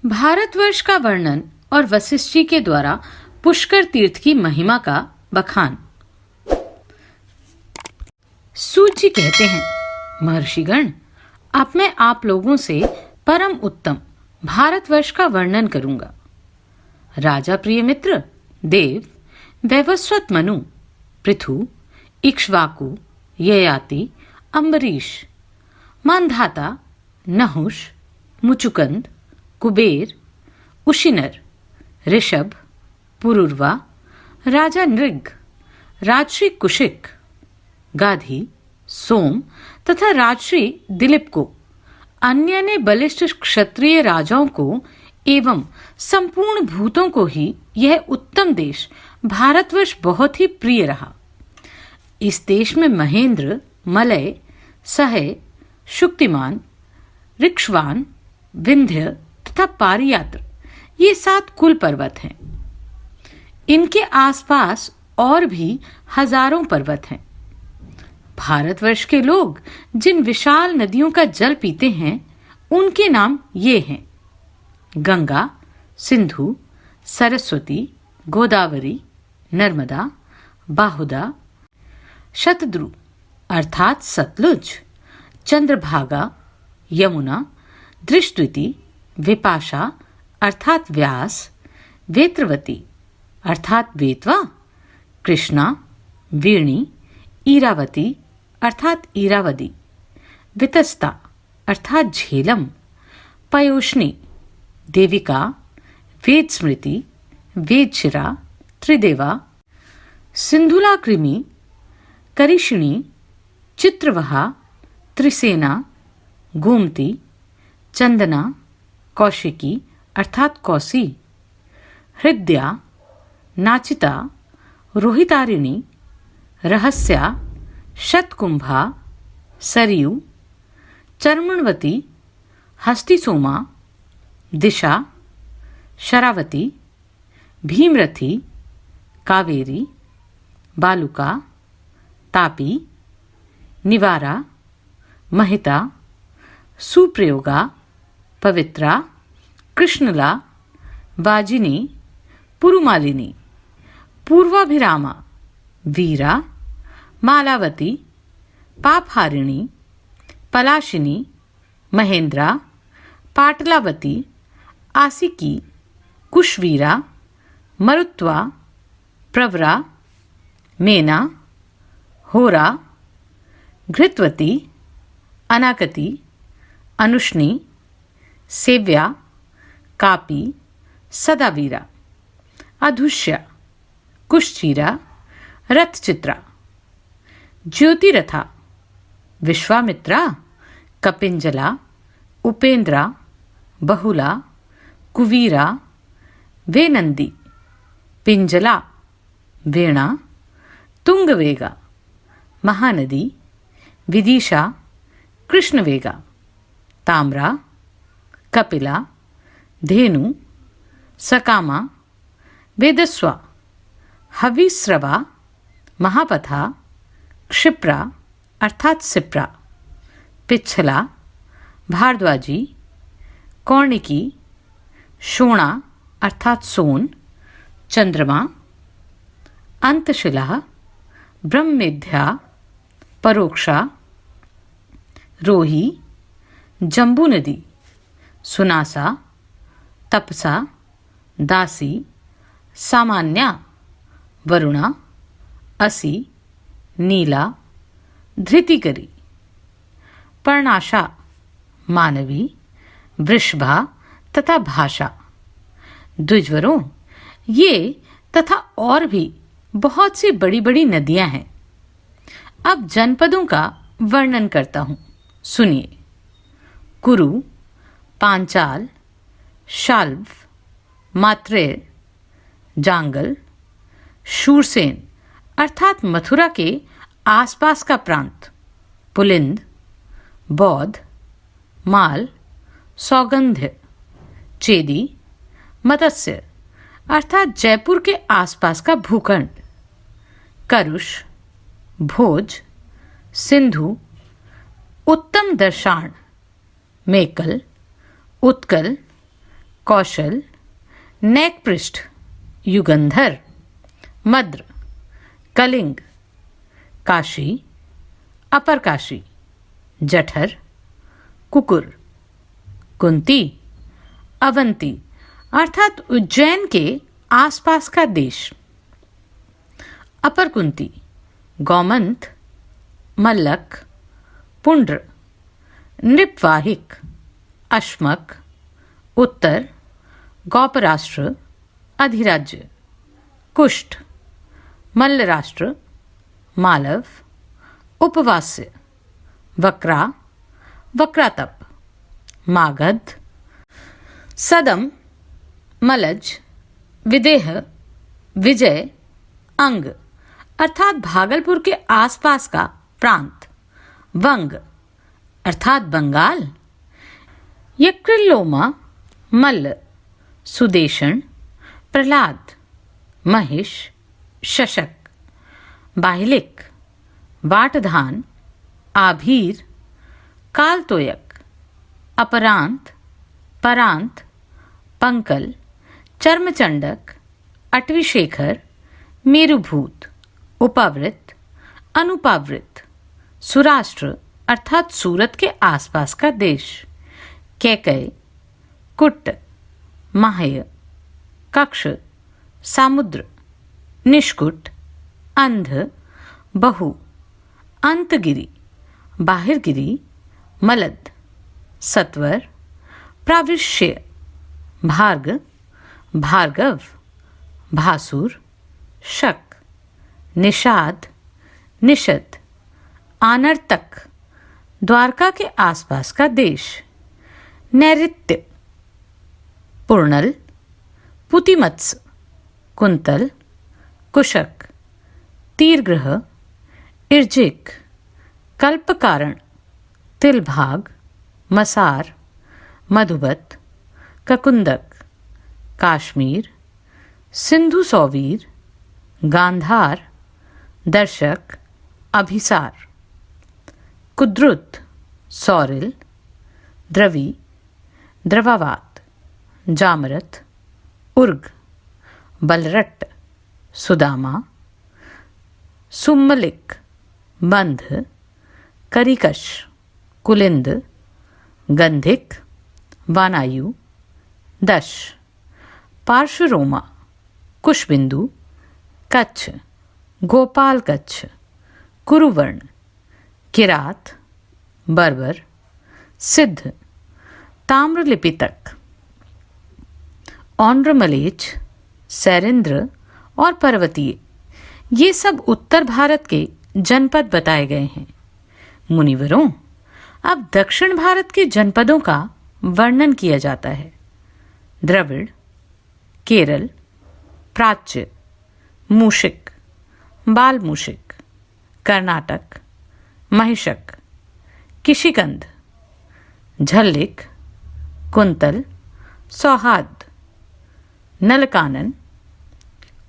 भारतवर्ष का वर्णन और वशिष्ठ जी के द्वारा पुष्कर तीर्थ की महिमा का बखान। सूत जी कहते हैं, महर्षिगण, अब मैं आप लोगों से परम उत्तम भारतवर्ष का वर्णन करूंगा। राजा प्रियमित्र, देव, वैवस्वत मनु, पृथु, इक्ष्वाकु, ययाति, अम्बरीश, मांधाता, नहुष, मुचुकंद, कुबेर, उशिनर, ऋषभ, पुरुरवा, राजा नृग, राजश्री कुशिक, गाधी, सोम तथा राजश्री दिलीप को, अन्य ने बलिष्ठ क्षत्रिय राजाओं को एवं संपूर्ण भूतों को ही यह उत्तम देश भारतवर्ष बहुत ही प्रिय रहा। इस देश में महेंद्र, मलय, सहय, शुक्तिमान, ऋक्ष्वान, विंध्य तथा पारियात्र ये 7 कुल पर्वत हैं। इनके आसपास और भी हजारों पर्वत हैं। भारतवर्ष के लोग जिन विशाल नदियों का जल पीते हैं उनके नाम ये हैं: गंगा, सिंधु, सरस्वती, गोदावरी, नर्मदा, बाहुदा, शतद्रु अर्थात सतलुज, चंद्रभागा, यमुना, दृष्टुति, विपाशा अर्थात व्यास, वेत्रवती अर्थात वेतवा, कृष्णा, वीणी, ईरावती अर्थात ईरावदी, वितस्ता अर्थात झेलम, पयोष्णी, देविका, वेद स्मृति, वेदशिरा, त्रिदेवा, सिंधुलाकृमि, करिशिणी, चित्रवहा, त्रिसेना, गोमती, चंदना, कौशिकी अर्थात कौसी, हृदया, नाचिता, रोहितारिणी, रहस्या, शतकुंभा, सरयू, चर्मणवती, हस्तिसोमा, दिशा, शरावती, भीमरथी, कावेरी, बालुका, तापी, निवारा, महिता, सुप्रयोगा, पवित्रा, कृष्णला, वाजिनी, पुरुमालिनी, पूर्वाभिरामा, वीरा, मालावती, पापहारिणी, पलाशिनी, महेंद्रा, पाटलावती, आसिकी, कुशवीरा, मरुत्वा, प्रवरा, मेना, होरा, घृतवती, अनाकती, अनुष्णी, सेव्या, कापी, सदावीरा, अधुष्या, कुशचीरा, रथचित्रा, ज्योतिरथा, विश्वामित्रा, कपिंजला, उपेंद्रा, बहुला, कुवीरा, वेनंदी, पिंजला, वीणा, तुंगवेगा, महानदी, विदिशा, कृष्णवेगा, ताम्रा, कपिला, धेनु, सकामा, वेदस्वा, हविस्रवा, महापथा, क्षिप्रा अर्थात सिप्रा, पिच्छला, भारद्वाजी, कौर्णिकी, शोणा अर्थात सोन, चंद्रमा, अंतशिला, ब्रह्मेध्या, परोक्षा, रोही, जम्बू नदी, सुनासा, तपसा, दासी, सामान्या, वरुणा, असी, नीला, धृतिकरी, पर्णाशा, मानवी, वृषभा तथा भाषा। द्विजवरों, ये तथा और भी बहुत सी बड़ी बड़ी नदियां हैं। अब जनपदों का वर्णन करता हूं, सुनिए। कुरु, पांचाल, शाल्व, मात्रेय, जांगल, शूरसेन अर्थात मथुरा के आसपास का प्रांत, पुलिंद, बौद्ध, माल, सौगंध्य, चेदी, मत्स्य अर्थात जयपुर के आसपास का भूखंड, करुष, भोज, सिंधु, उत्तम दर्शान, मेकल, उत्कल, कौशल, नेकपृष्ठ, युगंधर, मद्र, कलिंग, काशी, अपर काशी, जठर, कुकुर, कुंती, अवंती अर्थात उज्जैन के आसपास का देश, अपर कुंती, गौमंत, मल्लक, पुंड्र, नृपवाहिक, अश्मक, उत्तर, गौपराष्ट्र, अधिराज्य, कुष्ठ, मल्लराष्ट्र, मालव, उपवास्य, वक्रा, वक्रातप, मागध, सदम, मलज, विदेह, विजय, अंग अर्थात भागलपुर के आसपास का प्रांत, वंग अर्थात बंगाल, यकृल्लोमा, मल्ल, सुदेशन, प्रहलाद, महिष, शशक, बाहिलिक, वाटधान, आभीर, कालतोयक, अपरांत, परांत, पंकल, चर्मचंडक, अटवीशेखर, मेरुभूत, उपावृत, अनुपावृत, सुराष्ट्र अर्थात सूरत के आसपास का देश, कैकय, कुट्ट, माह्य, कक्ष, सामुद्र, निष्कुट, अंध, बहु, अंतगिरी, बाहिरगिरी, मलद, सत्वर, प्राविश्य, भार्ग, भार्गव, भासुर, शक, निषाद, निषद, आनर्तक, द्वारका के आसपास का देश, नैऋत्य, पूर्णल, पुतिमत्स्य, कुंतल, कुशक, तीरग्रह, इर्जिक, कल्पकारण, तिलभाग, मसार, मधुबत, ककुंदक, काश्मीर, सिंधु सौवीर, गांधार, दर्शक, अभिसार, कुद्रुत, सौरिल, द्रवी, द्रवावात, जामरत, उर्ग, बलरट्ट, सुदामा, सुम्मलिक, बंध, करिकश, कुलिंद, गंधिक, वानायु, दश, पार्श्वरोमा, कुशबिंदु, कच्छ, गोपाल कच्छ, कुरुवर्ण, किरात, बर्बर, सिद्ध, ताम्रलिपितक, औंड्रमलेच, सैरेंद्र और पर्वतीय ये सब उत्तर भारत के जनपद बताए गए हैं। मुनिवरों, अब दक्षिण भारत के जनपदों का वर्णन किया जाता है। द्रविड़, केरल, प्राच्य, मूषिक, बाल मूषिक, कर्नाटक, महिषक, किशिकंद, झल्लिक, कुंतल, सौहार्द, नलकानन,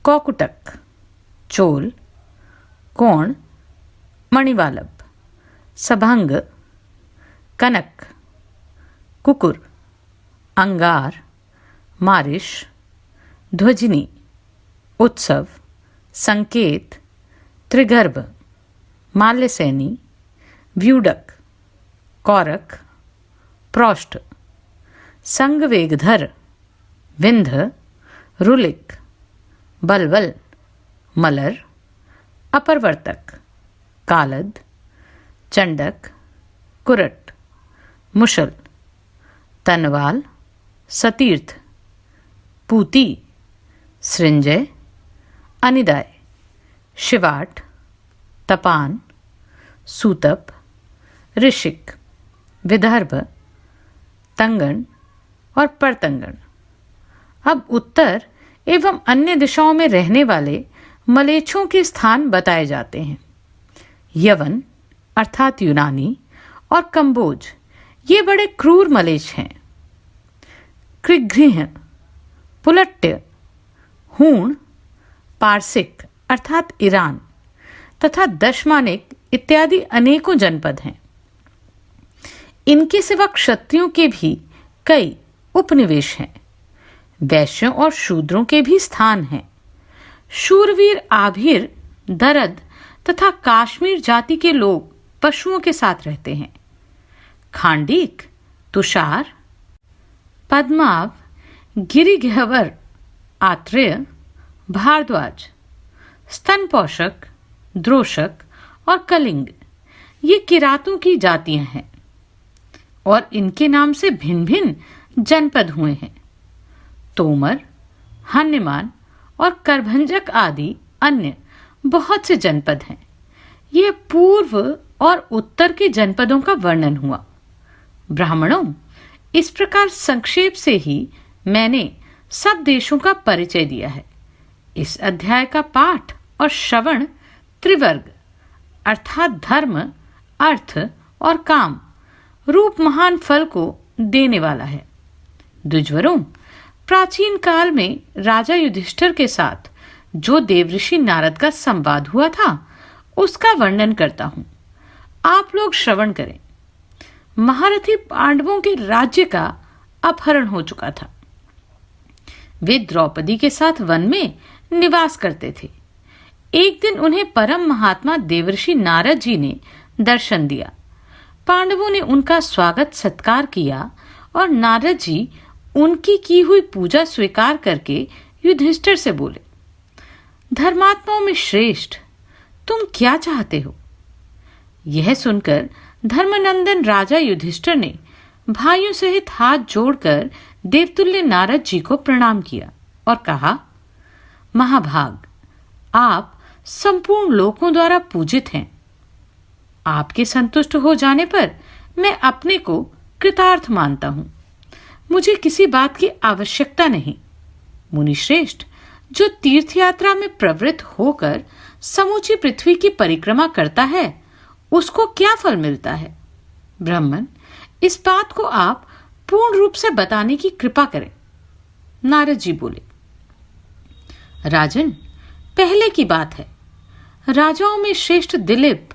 कौकुटक, चोल, कोण, मणिवालब, सभंग, कनक, कुकुर, अंगार, मारिश, ध्वजिनी, उत्सव, संकेत, त्रिगर्भ, माल्यसैनी, व्यूडक, कौरक, प्रौष्ठ, संगवेगधर, विंध, रुलिक, बलवल, मलर, अपरवर्तक, कालद, चंडक, कुरट, मुशल, तनवाल, सतीर्थ, पूती, सृंजय, अनिदाय, शिवाट, तपान, सूतप, ऋषिक, विदर्भ, तंगन और परतंगन। अब उत्तर एवं अन्य दिशाओं में रहने वाले मलेच्छों के स्थान बताए जाते हैं। यवन अर्थात यूनानी और कंबोज ये बड़े क्रूर मलेच्छ हैं। कृगृह, पुलट्य, हूण, पारसिक अर्थात ईरान तथा दशमानिक इत्यादि अनेकों जनपद हैं। इनके सिवा क्षत्रियों के भी कई उपनिवेश हैं। वैश्यों और शूद्रों के भी स्थान हैं। शूरवीर आभीर, दरद तथा काश्मीर जाति के लोग पशुओं के साथ रहते हैं। खांडीक, तुषार, पद्माव, गिरिगह्वर, आत्रेय, भारद्वाज, स्तनपोषक, द्रोशक और कलिंग ये किरातों की जातियां हैं और इनके नाम से भिन्न भिन्न जनपद हुए हैं। तोमर, हन्यमान और करभंजक आदि अन्य बहुत से जनपद हैं। यह पूर्व और उत्तर के जनपदों का वर्णन हुआ। ब्राह्मणों, इस प्रकार संक्षेप से ही मैंने सब देशों का परिचय दिया है। इस अध्याय का पाठ और श्रवण त्रिवर्ग अर्थात धर्म, अर्थ और काम रूप महान फल को देने वाला है। द्विजवरों, प्राचीन काल में राजा युधिष्ठिर के साथ जो देवऋषि नारद का संवाद हुआ था उसका वर्णन करता हूं। आप लोग श्रवण करें। महारथी पांडवों के राज्य का अपहरण हो चुका था। वे द्रौपदी के साथ वन में निवास करते थे। एक दिन उन्हें परम महात्मा देवर्षि नारद जी ने दर्शन दिया। पांडवों ने उनका स्वागत सत्कार किया और नारद जी उनकी की हुई पूजा स्वीकार करके युधिष्ठिर से बोले, धर्मात्माओं में श्रेष्ठ, तुम क्या चाहते हो? यह सुनकर धर्मनंदन राजा युधिष्ठिर ने भाइयों सहित हाथ जोड़कर देवतुल्य नारद जी को प्रणाम किया और कहा, महाभाग, आप संपूर्ण लोकों द्वारा पूजित हैं। आपके संतुष्ट हो जाने पर मैं अपने को कृतार्थ मानता हूं। मुझे किसी बात की आवश्यकता नहीं। मुनिश्रेष्ठ, जो तीर्थ यात्रा में प्रवृत्त होकर समूची पृथ्वी की परिक्रमा करता है उसको क्या फल मिलता है? ब्राह्मण, इस बात को आप पूर्ण रूप से बताने की कृपा करें। नारद जी बोले, राजन, पहले की बात है, राजाओं में श्रेष्ठ दिलीप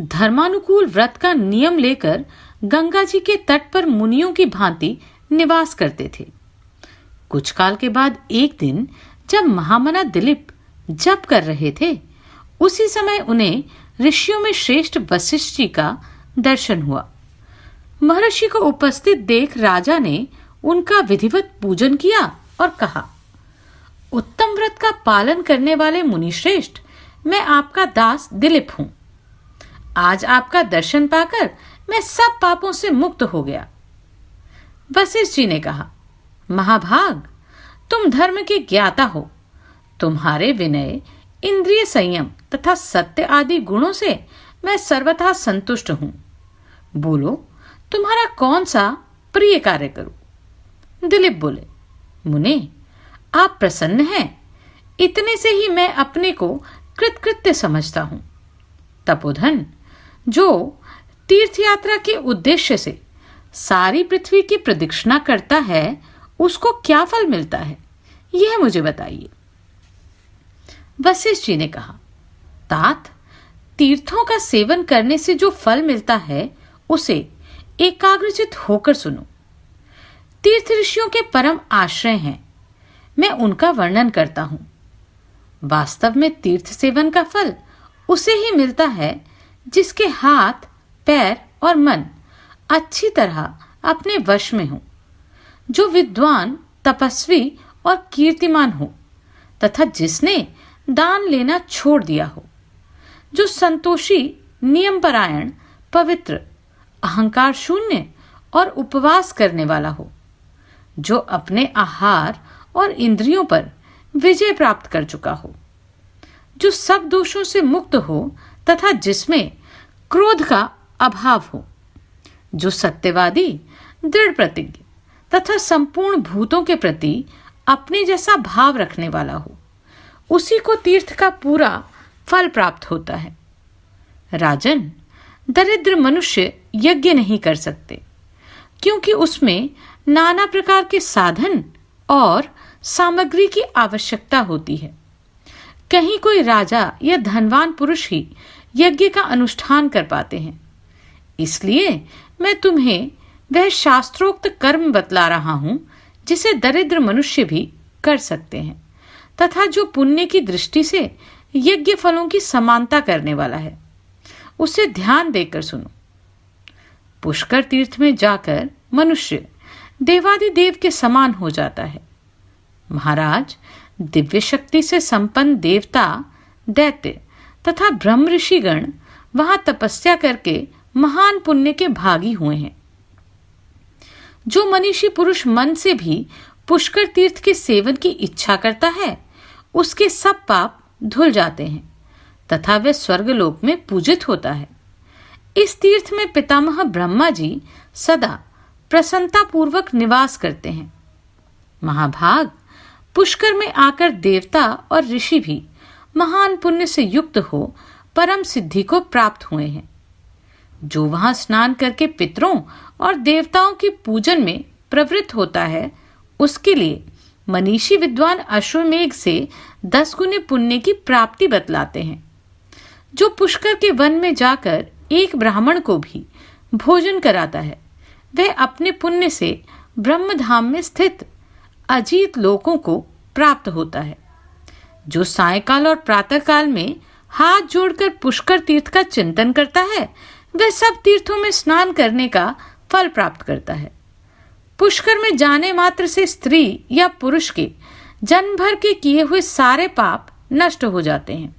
धर्मानुकूल व्रत का नियम लेकर गंगा जी के तट पर मुनियों की भांति निवास करते थे। कुछ काल के बाद एक दिन जब महामना दिलीप जप कर रहे थे, उसी समय उन्हें ऋषियों में श्रेष्ठ वशिष्ठ जी का दर्शन हुआ। महर्षि को उपस्थित देख राजा ने उनका विधिवत पूजन किया और कहा, उत्तम व्रत का पालन करने वाले मुनिश्रेष्ठ, मैं आपका दास दिलीप हूं। आज आपका दर्शन पाकर मैं सब पापों से मुक्त हो गया। वशिष्ठ जी ने कहा, महाभाग, तुम धर्म के ज्ञाता हो। तुम्हारे विनय, इंद्रिय संयम तथा सत्य आदि गुणों से मैं सर्वथा संतुष्ट हूं। बोलो, तुम्हारा कौन सा प्रिय कार्य करूं? दिलीप बोले, मुने, आप प्रसन्न हैं, इतने से ही मैं अपने को कृतकृत्य समझता हूं। तपोधन, जो तीर्थ यात्रा के उद्देश्य से सारी पृथ्वी की प्रदक्षिणा करता है उसको क्या फल मिलता है, यह मुझे बताइए। वशिष्ठ जी ने कहा, तात, तीर्थों का सेवन करने से जो फल मिलता है उसे एकाग्रचित होकर सुनो। तीर्थ ऋषियों के परम आश्रय हैं, मैं उनका वर्णन करता हूं। वास्तव में तीर्थ सेवन का फल उसे ही मिलता है जिसके हाथ, पैर और मन अच्छी तरह अपने वश में हो, जो विद्वान, तपस्वी और कीर्तिमान हो तथा जिसने दान लेना छोड़ दिया हो, जो संतोषी, नियमपरायण, पवित्र, अहंकार शून्य और उपवास करने वाला हो, जो अपने आहार और इंद्रियों पर विजय प्राप्त कर चुका हो, जो सब दोषों से मुक्त हो तथा जिसमें क्रोध का अभाव हो, जो सत्यवादी, दृढ़ प्रतिज्ञ तथा संपूर्ण भूतों के प्रति अपने जैसा भाव रखने वाला हो, उसी को तीर्थ का पूरा फल प्राप्त होता है। राजन, दरिद्र मनुष्य यज्ञ नहीं कर सकते, क्योंकि उसमें नाना प्रकार के साधन और सामग्री की आवश्यकता होती है। कहीं कोई राजा या धनवान पुरुष ही यज्ञ का अनुष्ठान कर पाते हैं। इसलिए मैं तुम्हें वह शास्त्रोक्त कर्म बतला रहा हूं जिसे दरिद्र मनुष्य भी कर सकते हैं तथा जो पुण्य की दृष्टि से यज्ञ फलों की समानता करने वाला है, उसे ध्यान देकर सुनो। पुष्कर तीर्थ में जाकर मनुष्य देवादिदेव के समान हो जाता है। महाराज, दिव्य शक्ति से संपन्न देवता, दैत्य तथा ब्रह्म ऋषिगण वहां तपस्या करके महान पुण्य के भागी हुए हैं। जो मनीषी पुरुष मन से भी पुष्कर तीर्थ के सेवन की इच्छा करता है, उसके सब पाप धुल जाते हैं तथा वह स्वर्गलोक में पूजित होता है। इस तीर्थ में पितामह ब्रह्मा जी सदा प्रसन्नता पूर्वक निवास करते हैं। महाभाग, पुष्कर में आकर देवता और ऋषि भी महान पुण्य से युक्त हो परम सिद्धि को प्राप्त हुए हैं। जो वहां स्नान करके पितरों और देवताओं की पूजन में प्रवृत्त होता है, उसके लिए मनीषी विद्वान अश्वमेघ से 10 गुने पुण्य की प्राप्ति बतलाते हैं। जो पुष्कर के वन में जाकर एक ब्राह्मण को भी भोजन कराता है, वह अपने पुण्य से ब्रह्मधाम में स्थित अजीत लोकों को प्राप्त होता है। जो सायंकाल और प्रातःकाल में हाथ जोड़कर पुष्कर तीर्थ का चिंतन करता है, वह सब तीर्थों में स्नान करने का फल प्राप्त करता है। पुष्कर में जाने मात्र से स्त्री या पुरुष के जन्म भर के किए हुए सारे पाप नष्ट हो जाते हैं।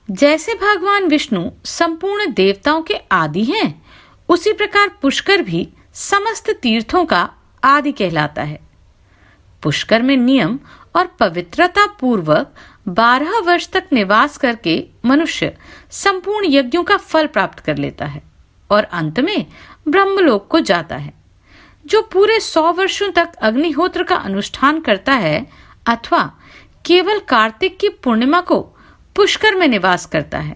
जैसे भगवान विष्णु संपूर्ण देवताओं के आदि हैं, उसी प्रकार पुष्कर भी समस्त तीर्थों का आदि कहलाता है। पुष्कर में नियम और पवित्रता पूर्वक 12 वर्ष तक निवास करके मनुष्य संपूर्ण यज्ञों का फल प्राप्त कर लेता है और अंत में ब्रह्मलोक को जाता है। जो पूरे 100 वर्षों तक अग्निहोत्र का अनुष्ठान करता है अथवा केवल कार्तिक की पूर्णिमा को पुष्कर में निवास करता है,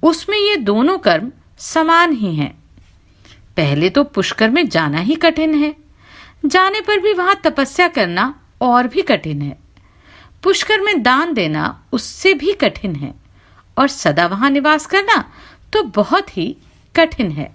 उसमें ये दोनों कर्म समान ही हैं। पहले तो पुष्कर में जाना ही कठिन है, जाने पर भी वहां तपस्या करना और भी कठिन है। पुष्कर में दान देना उससे भी कठिन है और सदा वहां निवास करना तो बहुत ही कठिन है।